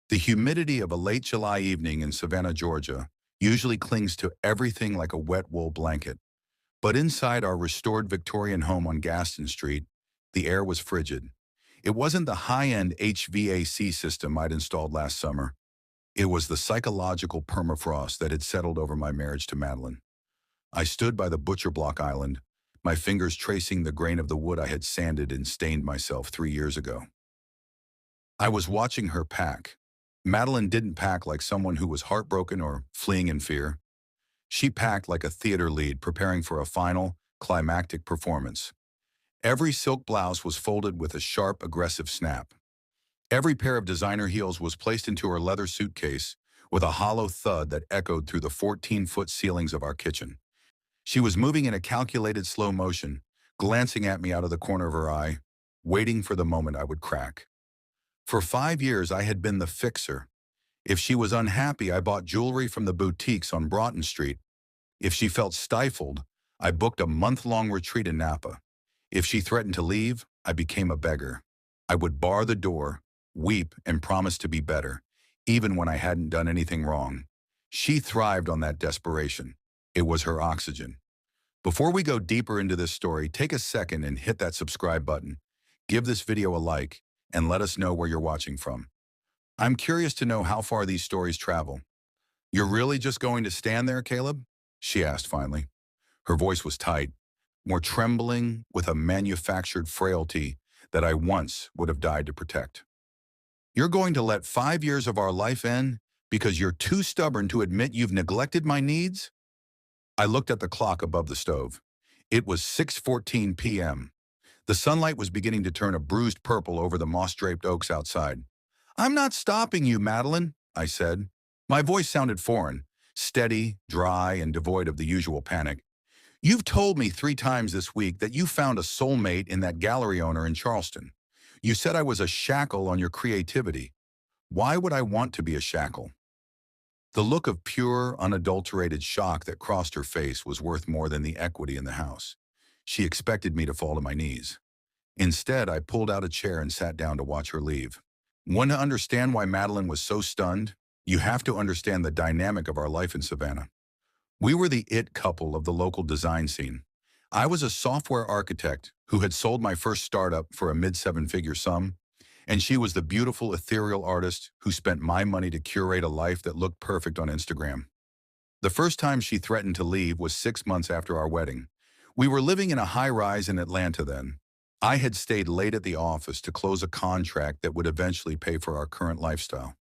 The humidity of a late July evening in Savannah, Georgia, usually clings to everything like a wet wool blanket. But inside our restored Victorian home on Gaston Street, the air was frigid. It wasn't the high-end HVAC system I'd installed last summer. It was the psychological permafrost that had settled over my marriage to Madeline. I stood by the butcher block island, my fingers tracing the grain of the wood I had sanded and stained myself 3 years ago. I was watching her pack. Madeline didn't pack like someone who was heartbroken or fleeing in fear. She packed like a theater lead preparing for a final, climactic performance. Every silk blouse was folded with a sharp, aggressive snap. Every pair of designer heels was placed into her leather suitcase with a hollow thud that echoed through the 14-foot ceilings of our kitchen. She was moving in a calculated slow motion, glancing at me out of the corner of her eye, waiting for the moment I would crack. For 5 years, I had been the fixer. If she was unhappy, I bought jewelry from the boutiques on Broughton Street. If she felt stifled, I booked a month-long retreat in Napa. If she threatened to leave, I became a beggar. I would bar the door, weep, and promise to be better, even when I hadn't done anything wrong. She thrived on that desperation. It was her oxygen. Before we go deeper into this story, take a second and hit that subscribe button. Give this video a like, and let us know where you're watching from. I'm curious to know how far these stories travel. "You're really just going to stand there, Caleb?" she asked finally. Her voice was tight, more trembling with a manufactured frailty that I once would have died to protect. "You're going to let 5 years of our life end because you're too stubborn to admit you've neglected my needs?" I looked at the clock above the stove. It was 6:14 p.m. The sunlight was beginning to turn a bruised purple over the moss-draped oaks outside. "I'm not stopping you, Madeline," I said. My voice sounded foreign, steady, dry, and devoid of the usual panic. "You've told me 3 times this week that you found a soulmate in that gallery owner in Charleston. You said I was a shackle on your creativity. Why would I want to be a shackle?" The look of pure, unadulterated shock that crossed her face was worth more than the equity in the house. She expected me to fall to my knees. Instead, I pulled out a chair and sat down to watch her leave. Want to understand why Madeline was so stunned? You have to understand the dynamic of our life in Savannah. We were the it couple of the local design scene. I was a software architect who had sold my first startup for a mid-seven-figure sum, and she was the beautiful, ethereal artist who spent my money to curate a life that looked perfect on Instagram. The first time she threatened to leave was 6 months after our wedding. We were living in a high-rise in Atlanta then. I had stayed late at the office to close a contract that would eventually pay for our current lifestyle.